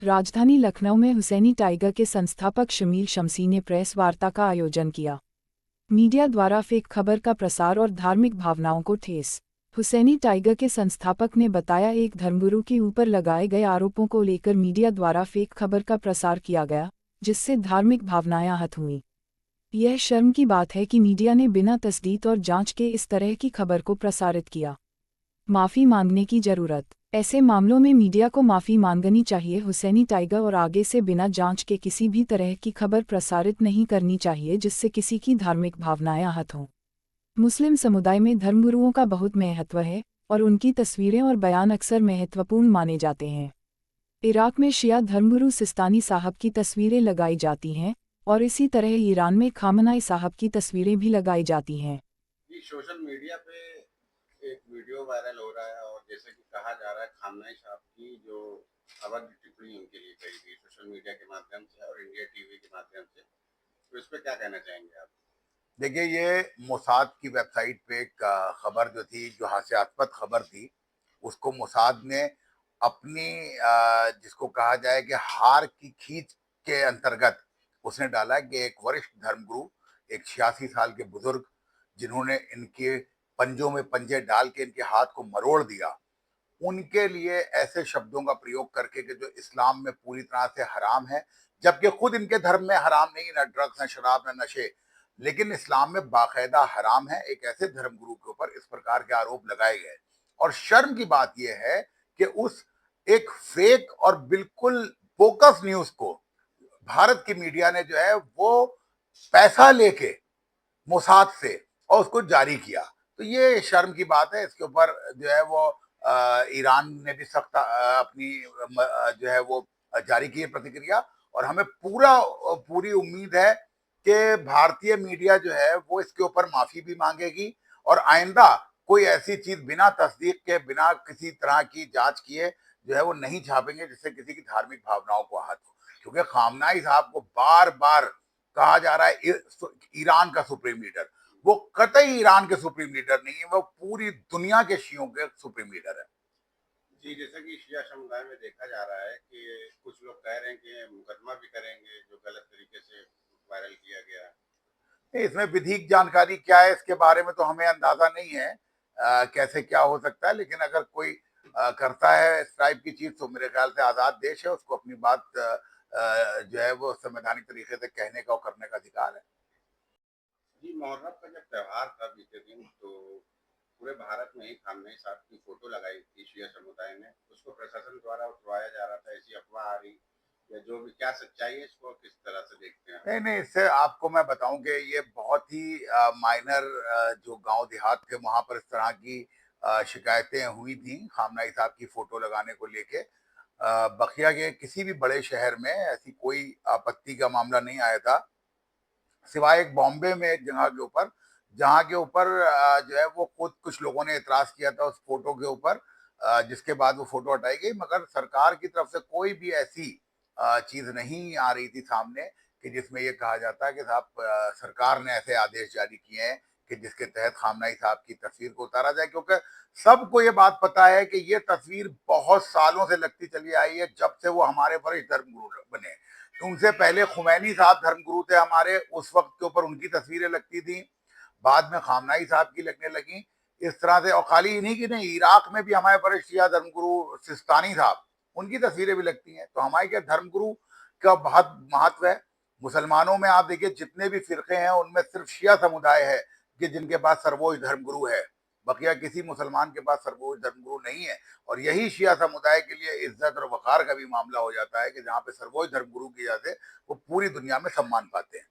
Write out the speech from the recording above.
राजधानी लखनऊ में हुसैनी टाइगर के संस्थापक शमीर शमसी ने प्रेस वार्ता का आयोजन किया। मीडिया द्वारा फेक खबर का प्रसार और धार्मिक भावनाओं को ठेस। हुसैनी टाइगर के संस्थापक ने बताया, एक धर्मगुरु के ऊपर लगाए गए आरोपों को लेकर मीडिया द्वारा फेक खबर का प्रसार किया गया, जिससे धार्मिक भावनाएं आहत हुईं। यह शर्म की बात है कि मीडिया ने बिना तसदीक और जांच के इस तरह की खबर को प्रसारित किया। माफ़ी मांगने की जरूरत। ऐसे मामलों में मीडिया को माफ़ी मांगनी चाहिए। हुसैनी टाइगर और आगे से बिना जांच के किसी भी तरह की खबर प्रसारित नहीं करनी चाहिए जिससे किसी की धार्मिक भावनाएं आहत हों। मुस्लिम समुदाय में धर्मगुरुओं का बहुत महत्व है और उनकी तस्वीरें और बयान अक्सर महत्वपूर्ण माने जाते हैं। इराक में शिया धर्मगुरु सिस्तानी साहब की तस्वीरें लगाई जाती हैं और इसी तरह ईरान में खामनाई साहब की तस्वीरें भी लगाई जाती हैं। सोशल मीडिया पे एक वीडियो वायरल हो रहा है और जैसे कि कहा जा रहा है खामनाई साहब की जो अभद्र टिप्पणी उनके लिए कही गई सोशल मीडिया के माध्यम से और इंडिया टीवी के माध्यम से, तो इस पे क्या कहना चाहेंगे आप? देखिए, ये मोसाद की वेबसाइट पे एक खबर जो थी, जो हास्यास्पद खबर थी, उसको मोसाद ने अपनी जिसको कहा जाए कि हार की खींच के अंतर्गत उसने डाला कि एक वरिष्ठ धर्मगुरु, एक 86 साल के बुजुर्ग, जिन्होंने इनके पंजों में पंजे डाल के इनके हाथ को मरोड़ दिया, उनके लिए ऐसे शब्दों का प्रयोग करके कि जो इस्लाम में पूरी तरह से हराम है, जबकि खुद इनके धर्म में हराम नहीं, ना ड्रग्स, ना शराब, ना नशे, लेकिन इस्लाम में बाकायदा हराम है। एक ऐसे धर्मगुरु के ऊपर इस प्रकार के आरोप लगाए गए। और शर्म की बात यह है कि उस एक फेक और बिल्कुल बोकस न्यूज को भारत की मीडिया ने जो है वो पैसा लेके मोसाद से और उसको जारी किया। तो ये शर्म की बात है। इसके ऊपर जो है वो ईरान ने भी सख्त अपनी जो है वो जारी की है प्रतिक्रिया। और हमें पूरी उम्मीद है कि भारतीय मीडिया जो है वो इसके ऊपर माफी भी मांगेगी और आइंदा कोई ऐसी चीज बिना तस्दीक के, बिना किसी तरह की जांच किए जो है वो नहीं छापेंगे जिससे किसी की धार्मिक भावनाओं को आहत हो। क्योंकि खामनाई साहब को बार बार कहा जा रहा है ईरान का सुप्रीम लीडर, वो कतई ईरान के सुप्रीम लीडर नहीं है, वो पूरी दुनिया के शियों के सुप्रीम लीडर है। जी, जैसा कि शिया समुदाय में देखा जा रहा है कि कुछ लोग कह रहे हैं कि मुकदमा भी करेंगे जो गलत तरीके से वायरल किया गया है। इसमें विधिक जानकारी क्या है इसके बारे में तो हमें अंदाजा नहीं है कैसे क्या हो सकता है, लेकिन अगर कोई करता है इस टाइप की चीज तो मेरे ख्याल से आजाद देश है, उसको अपनी बात जो है वो संवैधानिक तरीके से कहने का और करने का अधिकार है। जी, मुहर्रम का जब त्योहार था बीते दिन, तो पूरे भारत में ही खामनेई साहब की फोटो लगाई थी शिया समुदाय ने, उसको प्रशासन द्वारा उठवाया जा रहा था, ऐसी अफवाह आ रही, या जो भी क्या सच्चाई है, इसको किस तरह से देखते हैं? नहीं नहीं, इससे आपको मैं बताऊं कि ये बहुत ही माइनर जो गांव देहात थे वहां पर इस तरह की शिकायतें हुई थी खामनाई साहब की फोटो लगाने को लेके। बखिया के किसी भी बड़े शहर में ऐसी कोई आपत्ति का मामला नहीं आया था, सिवाय एक बॉम्बे में एक जगह के ऊपर, जहाँ के ऊपर जो है वो खुद कुछ लोगों ने एतराज किया था उस फोटो के ऊपर, जिसके बाद वो फोटो हटाई गई। मगर सरकार की तरफ से कोई भी ऐसी चीज नहीं आ रही थी सामने कि जिसमें ये कहा जाता है कि साहब सरकार ने ऐसे आदेश जारी किए हैं कि जिसके तहत खामनाई साहब की तस्वीर को उतारा जाए। क्योंकि सबको ये बात पता है कि ये तस्वीर बहुत सालों से लगती चली आई है, जब से वो हमारे वरिष्ठ धर्मगुरु बने। उनसे पहले खुमैनी साहब धर्मगुरु थे हमारे, उस वक्त के ऊपर उनकी तस्वीरें लगती थी, बाद में खामनाई साहब की लगने लगी। इस तरह से, और खाली इन्हीं की नहीं, इराक में भी हमारे वरिष्ठ शिया धर्मगुरु सिस्तानी साहब, उनकी तस्वीरें भी लगती हैं। तो हमारे क्या धर्मगुरु का बहुत महत्व है। मुसलमानों में आप देखिए जितने भी फिरके हैं उनमें सिर्फ शिया समुदाय है कि जिनके पास सर्वोच्च धर्मगुरु है, बकिया किसी मुसलमान के पास सर्वोच्च धर्मगुरु नहीं है। और यही शिया समुदाय के लिए इज्जत और वकार का भी मामला हो जाता है कि जहाँ पे सर्वोच्च धर्मगुरु की वजह से वो पूरी दुनिया में सम्मान पाते हैं।